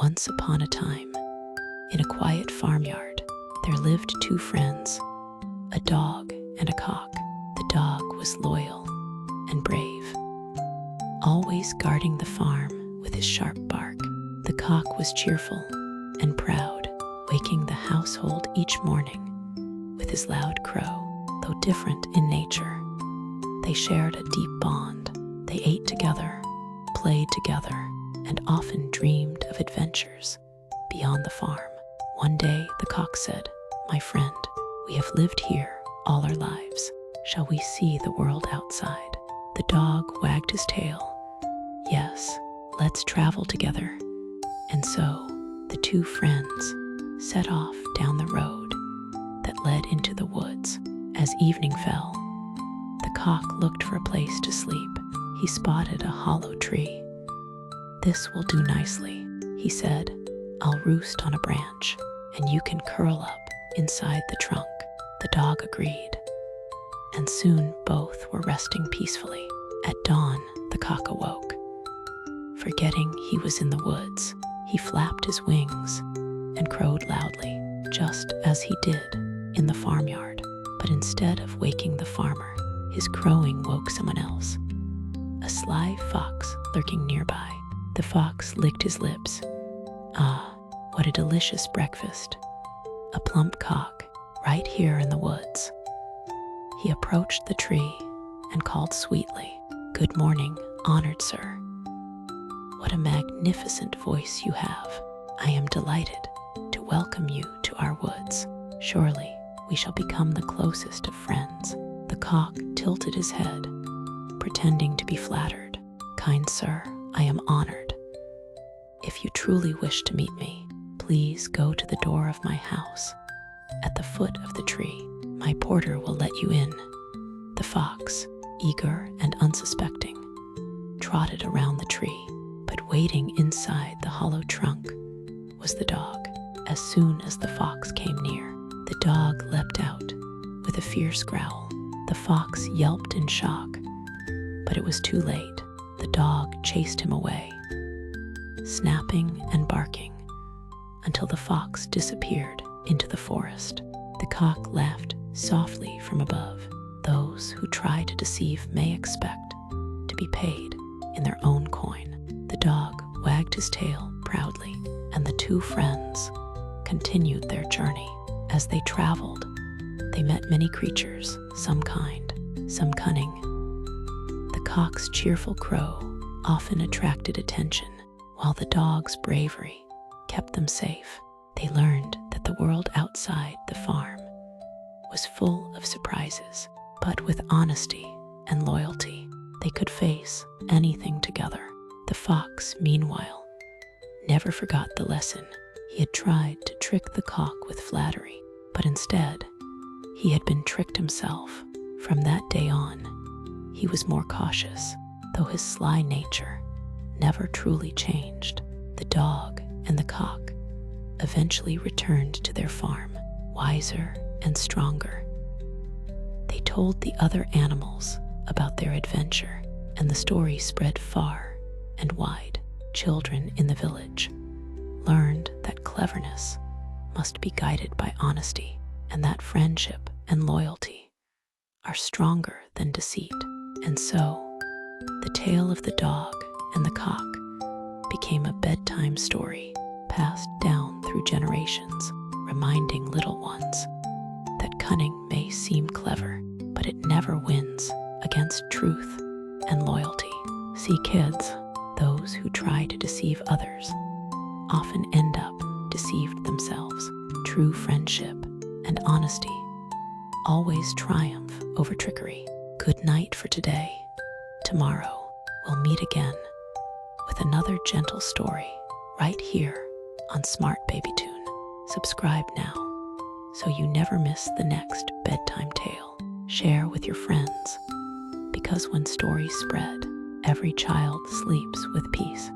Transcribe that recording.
Once upon a time, in a quiet farmyard, there lived two friends, a dog and a cock. The dog was loyal and brave, always guarding the farm with his sharp bark. The cock was cheerful and proud, waking the household each morning with his loud crow. Though different in nature, they shared a deep bond. They ate together, played together, and often dreamed of adventures beyond the farm. One day, the cock said, "My friend, we have lived here all our lives. Shall we see the world outside?" The dog wagged his tail. "Yes, let's travel together." And so, the two friends set off down the road that led into the woods. As evening fell, the cock looked for a place to sleep. He spotted a hollow tree. "This will do nicely," he said. "I'll roost on a branch, and you can curl up inside the trunk." The dog agreed, and soon both were resting peacefully. At dawn, the cock awoke. Forgetting he was in the woods, he flapped his wings and crowed loudly, just as he did in the farmyard. But instead of waking the farmer, his crowing woke someone else, a sly fox lurking nearby. The fox licked his lips. Ah, what a delicious breakfast! A plump cock, right here in the woods. He approached the tree and called sweetly, "Good morning, honored sir. What a magnificent voice you have. I am delighted to welcome you to our woods. Surely we shall become the closest of friends." The cock tilted his head, pretending to be flattered. "Kind sir, I am honored. If you truly wish to meet me, please go to the door of my house. At the foot of the tree, my porter will let you in." The fox, eager and unsuspecting, trotted around the tree, but waiting inside the hollow trunk was the dog. As soon as the fox came near, the dog leapt out with a fierce growl. The fox yelped in shock, but it was too late. The dog chased him away, snapping and barking, until the fox disappeared into the forest. The cock laughed softly from above. Those who try to deceive may expect to be paid in their own coin. The dog wagged his tail proudly, and the two friends continued their journey. As they traveled, they met many creatures, some kind, some cunning. The cock's cheerful crow often attracted attention, while the dog's bravery kept them safe. They learned that the world outside the farm was full of surprises, but with honesty and loyalty, they could face anything together. The fox, meanwhile, never forgot the lesson. He had tried to trick the cock with flattery, but instead, he had been tricked himself. From that day on, he was more cautious, though his sly nature never truly changed. The dog and the cock eventually returned to their farm, wiser and stronger. They told the other animals about their adventure, and the story spread far and wide. Children in the village learned that cleverness must be guided by honesty, and that friendship and loyalty are stronger than deceit. And so, the tale of the dog and the cock became a bedtime story passed down through generations, reminding little ones that cunning may seem clever, but it never wins against truth and loyalty. See, kids, those who try to deceive others often end up deceived themselves. True friendship and honesty always triumph over trickery. Good night for today. Tomorrow, we'll meet again with another gentle story right here on SmartBabyToon. Subscribe now so you never miss the next bedtime tale. Share with your friends, because when stories spread, every child sleeps with peace.